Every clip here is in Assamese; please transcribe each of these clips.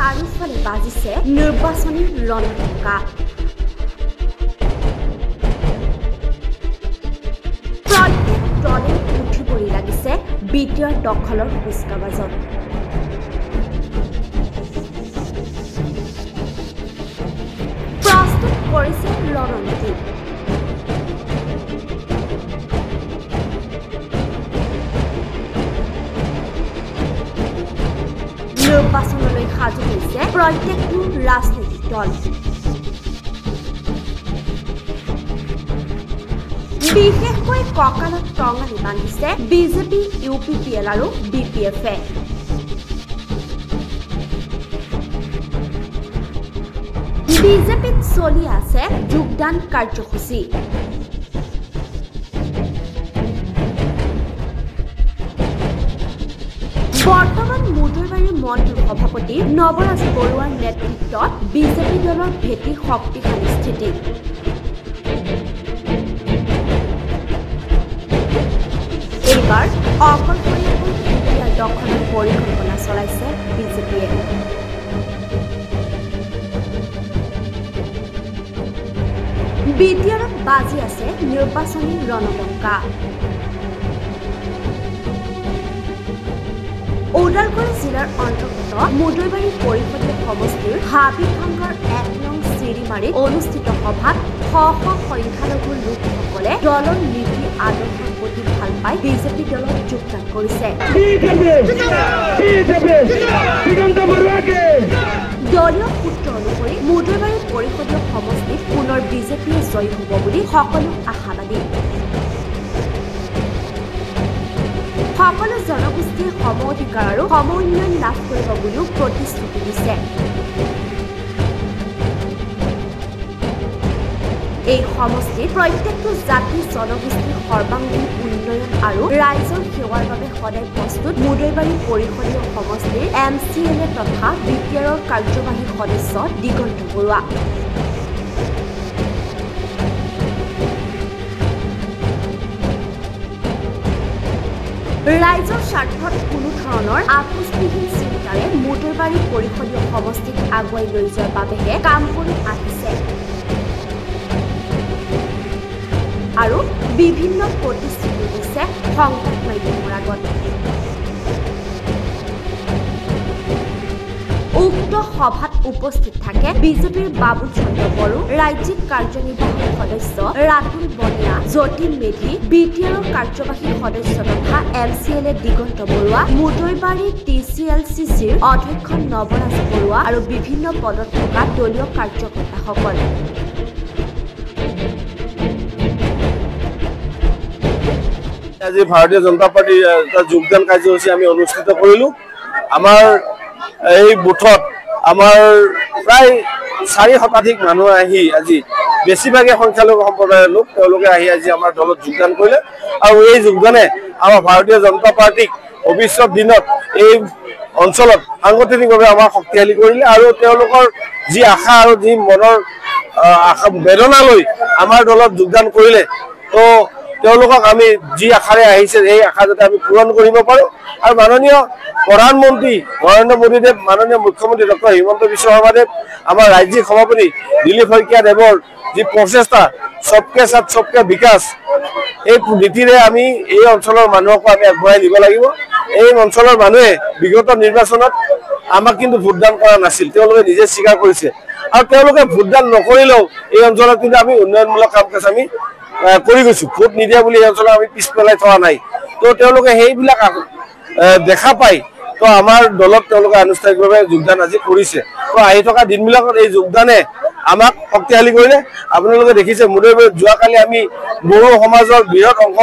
চাৰিওফালে বাজিছে নিৰ্বাচনী ৰণডংকা। প্ৰত্যেক দলে উঠি পৰি লাগিছে বিটিআৰ দখলৰ কুচকাৱাজত। প্ৰস্তুত কৰিছে ৰণনীতি। নিৰ্বাচনলৈ সাজু হৈছে প্ৰত্যেকটো ৰাজনৈতিক দল। বিশেষকৈ কঁকালত টঙালি বান্ধিছে বিজেপি, UPPL আৰু BPF-এ। বিজেপিত চলি আছে যোগদান কাৰ্যসূচী। বৰ্তমান মুদৈবাৰীৰ মণ্ডল সভাপতি নৱৰাজ বৰুৱাৰ নেতৃত্বত বিজেপি দলৰ ভেটি শক্তিশালী স্থিতি। এইবাৰ অকলশৰীয়াকৈ বিটিআৰ দখলৰ পৰিকল্পনা চলাইছে বিজেপিয়ে। বিটিআৰত বাজি আছে নিৰ্বাচনী ৰণডংকা। ওদালগুৰি জিলাৰ অন্তৰ্গত মুদৈবাৰী পৰিষদীয় সমষ্টিৰ হাবিভাঙ্গাৰ ১ নং চিৰিমাৰীত অনুষ্ঠিত সভাত শ শ সংখ্যালঘু লোকসকলে দলৰ নীতি আদৰ্শৰ প্ৰতি ভাল পাই বিজেপি দলত যোগদান কৰিছে। দলীয় সূত্ৰ অনুসৰি মুদৈবাৰী পৰিষদীয় সমষ্টিত পুনৰ বিজেপিয়ে জয়ী হ'ব বুলি সকলো আশাবাদী। সকলো জনগোষ্ঠীয়ে সম অধিকাৰ আৰু সম উন্নয়ন লাভ কৰিব বুলিও প্ৰতিশ্ৰুতি দিছে। এই সমষ্টিত প্ৰত্যেকটো জাতি জনগোষ্ঠীৰ সৰ্বাংগীন উন্নয়ন আৰু ৰাইজৰ সেৱাৰ বাবে সদায় প্ৰস্তুত মুদৈবাৰী পৰিষদীয় সমষ্টিৰ MCLA তথা বিটিআৰৰ কাৰ্যবাহী সদস্য দিগন্ত বৰুৱা। ৰাইজৰ স্বাৰ্থত কোনো ধৰণৰ আপোচবিহীন চিন্তাৰে মুদৈবাৰী পৰিষদীয় সমষ্টিক আগুৱাই লৈ যোৱাৰ বাবেহে কাম কৰি আহিছে আৰু বিভিন্ন প্ৰতিশ্ৰুতি দিছে সংবাদ মাধ্যমৰ আগত। উক্ত সভাত উপস্থিত থাকে বিজেপিৰ বাবু চন্দ্ৰ বড়ো, ৰাজ্যিক কাৰ্যনিৰ্বাহক সদস্য ৰাতুল বনিয়া, জ্যোতি মেধি, বিটিআৰৰ কাৰ্যবাহী সদস্য তথা MCLA দিগন্ত বৰুৱা, মুদৈবাৰী TCLCCৰ অধ্যক্ষ নৱৰাজ বৰুৱা আৰু বিভিন্ন পদত থকা দলীয় কাৰ্যকৰ্তাসকল। আজি ভাৰতীয় জনতা পাৰ্টিৰ যোগদান কাৰ্যসূচী আমি অনুষ্ঠিত কৰিলোঁ। আমাৰ এই বুথত আমাৰ প্ৰায় 4 শতাধিক মানুহ আহি আজি বেছিভাগে সংখ্যালঘু সম্প্ৰদায়ৰ লোক তেওঁলোকে আহি আজি আমাৰ দলত যোগদান কৰিলে আৰু এই যোগদানে আমাৰ ভাৰতীয় জনতা পাৰ্টিক ভৱিষ্যত দিনত এই অঞ্চলত সাংগঠনিকভাৱে আমাৰ শক্তিশালী কৰিলে আৰু তেওঁলোকৰ যি আশা আৰু যি মনৰ বেদনা লৈ আমাৰ দলত যোগদান কৰিলে তো তেওঁলোকক আমি যি আশাৰে আহিছে এই আশা যাতে আমি পূৰণ কৰিব পাৰোঁ আৰু মাননীয় প্ৰধানমন্ত্ৰী নৰেন্দ্ৰ মোদীদেৱ, মাননীয় মুখ্যমন্ত্ৰী ডক্টৰ হিমন্ত বিশ্ব শৰ্মাদেৱ, আমাৰ ৰাজ্যিক সভাপতি দিলীপ শইকীয়া দেৱৰ যি প্ৰচেষ্টা সবকে সাথ সবকে বিকাশ, এই নীতিৰে আমি এই অঞ্চলৰ মানুহকো আমি আগবঢ়াই নিব লাগিব। এই অঞ্চলৰ মানুহে বিগত নিৰ্বাচনত আমাক কিন্তু ভোটদান কৰা নাছিল, তেওঁলোকে নিজে স্বীকাৰ কৰিছে আৰু তেওঁলোকে ভোটদান নকৰিলেও এই অঞ্চলত কিন্তু আমি উন্নয়নমূলক কাম কাজ আমি কৰি গৈছোঁ। ভোট নিদিয়া বুলি এই অঞ্চলত আমি পিছ পেলাই থোৱা নাই। তো তেওঁলোকে সেইবিলাক দেখা পাই তো আমাৰ দলত তেওঁলোকে আনুষ্ঠানিকভাৱে যোগদান আজি কৰিছে। তো আহি থকা দিনবিলাকত এই যোগদানে আমাক শক্তিশালী কৰিলে। আপোনালোকে দেখিছে মুদৈবাৰীত যোৱাকালি আমি বড়ো সমাজৰ বৃহৎ অংশ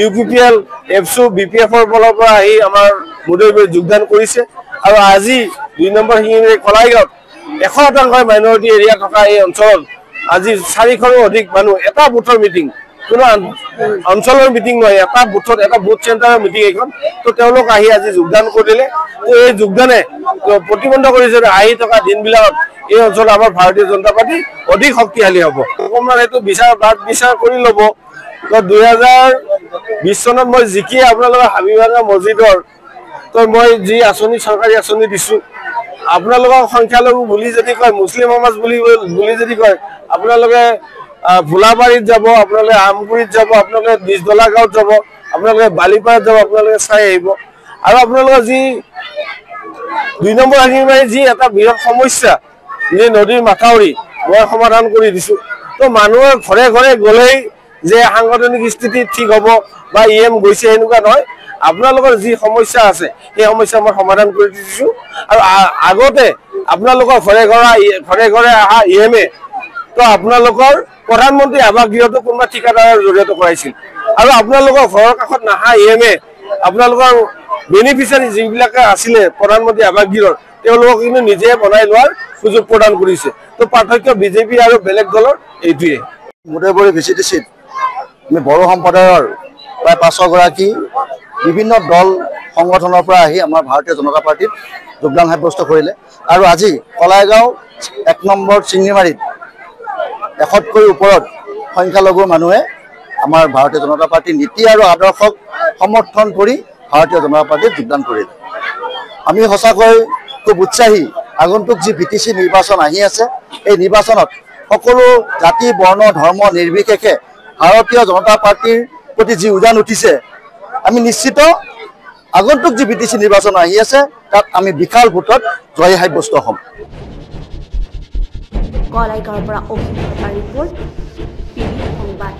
UPPL, ABSU, BPF-ৰ ফালৰ পৰা আহি আমাৰ মুদৈবাৰীত যোগদান কৰিছে আৰু আজি 2 নম্বৰ শিঙিমাৰী কলাইগাঁৱত 100% মাইনৰিটি এৰিয়া থকা এই অঞ্চলত আজি 400ৰো অধিক মানুহ এটা বুথৰ মিটিং, কোনো অঞ্চলৰ মিটিং নহয়, এটা বুথত এটা বুথ চেণ্টাৰৰ মিটিং এখন। তো তেওঁলোক আহি আজি যোগদান কৰিলে। তো এই যোগদানে প্ৰতিবন্ধ কৰিছে আহি থকা দিনবিলাকত এই অঞ্চলত আমাৰ ভাৰতীয় জনতা পাৰ্টি অধিক শক্তিশালী হ'ব। অকণমান এইটো বিচাৰ কৰি ল'ব। তো 2020 চনত মই জিকিয়ে আপোনালোকৰ হাবিভাঙ্গা মছজিদৰ তো মই যি আঁচনি চৰকাৰী আঁচনি দিছোঁ আপোনালোকক সংখ্যালঘু বুলি যদি কয়, মুছলিম সমাজ বুলি যদি কয়, আপোনালোকে ভোলাবাৰীত যাব, আপোনালোকে আমগুৰিত যাব, আপোনালোকে নিজদলা গাঁৱত যাব, আপোনালোকে বালিপাৰাত যাব, আপোনালোকে চাই আহিব। আৰু আপোনালোকৰ যি ২ নম্বৰ হাগিমাৰীৰ যি এটা বৃহৎ সমস্যা, যে নদীৰ মাথাউৰি মই সমাধান কৰি দিছোঁ। তো মানুহৰ ঘৰে ঘৰে গ'লেই যে সাংগঠনিক স্থিতি ঠিক হ'ব বা EM গৈছে এনেকুৱা নহয়। আপোনালোকৰ যি সমস্যা আছে সেই সমস্যা মই সমাধান কৰি দিছোঁ। আৰু আগতে আপোনালোকৰ ঘৰে ঘৰে অহা EM-এ তো আপোনালোকৰ প্ৰধানমন্ত্ৰী আৱাস গৃহটো কোনোবা ঠিকাদাৰৰ জৰিয়তে কৰাইছিল। আৰু আপোনালোকৰ ঘৰৰ কাষত নাহা EM-এ আপোনালোকৰ বেনিফিচিয়াৰী যিবিলাকে আছিলে প্ৰধানমন্ত্ৰী আৱাস গৃহৰ, তেওঁলোকক কিন্তু নিজে বনাই লোৱাৰ সুযোগ প্ৰদান কৰিছে। তো পাৰ্থক্য বিজেপি আৰু বেলেগ দলৰ এইটোৱে। মোটেবৰী ভিচিটি চিট আমি বড়ো সম্প্ৰদায়ৰ প্ৰায় 500 গৰাকী বিভিন্ন দল সংগঠনৰ পৰা আহি আমাৰ ভাৰতীয় জনতা পাৰ্টিত যোগদান সাব্যস্ত কৰিলে। আৰু আজি কলাইগাঁও 1 নম্বৰ চিঙিমাৰীত 100তকৈ ওপৰত সংখ্যালঘু মানুহে আমাৰ ভাৰতীয় জনতা পাৰ্টিৰ নীতি আৰু আদৰ্শক সমৰ্থন কৰি ভাৰতীয় জনতা পাৰ্টিত যোগদান কৰিলে। আমি সঁচাকৈ খুব উৎসাহী। আগন্তুক যি VTC নিৰ্বাচন আহি আছে, এই নিৰ্বাচনত সকলো জাতি বৰ্ণ ধৰ্ম নিৰ্বিশেষে ভাৰতীয় জনতা পাৰ্টিৰ প্ৰতি যি উজান উঠিছে, আমি নিশ্চিত আগন্তুক যি VTC নিৰ্বাচন আহি আছে তাত আমি বিশাল ভোটত জয় সাব্যস্ত হ'ম। কলাইগাঁৱৰ পৰা অভিনন্দন ৰিপৰ্ট, PB সংবাদ।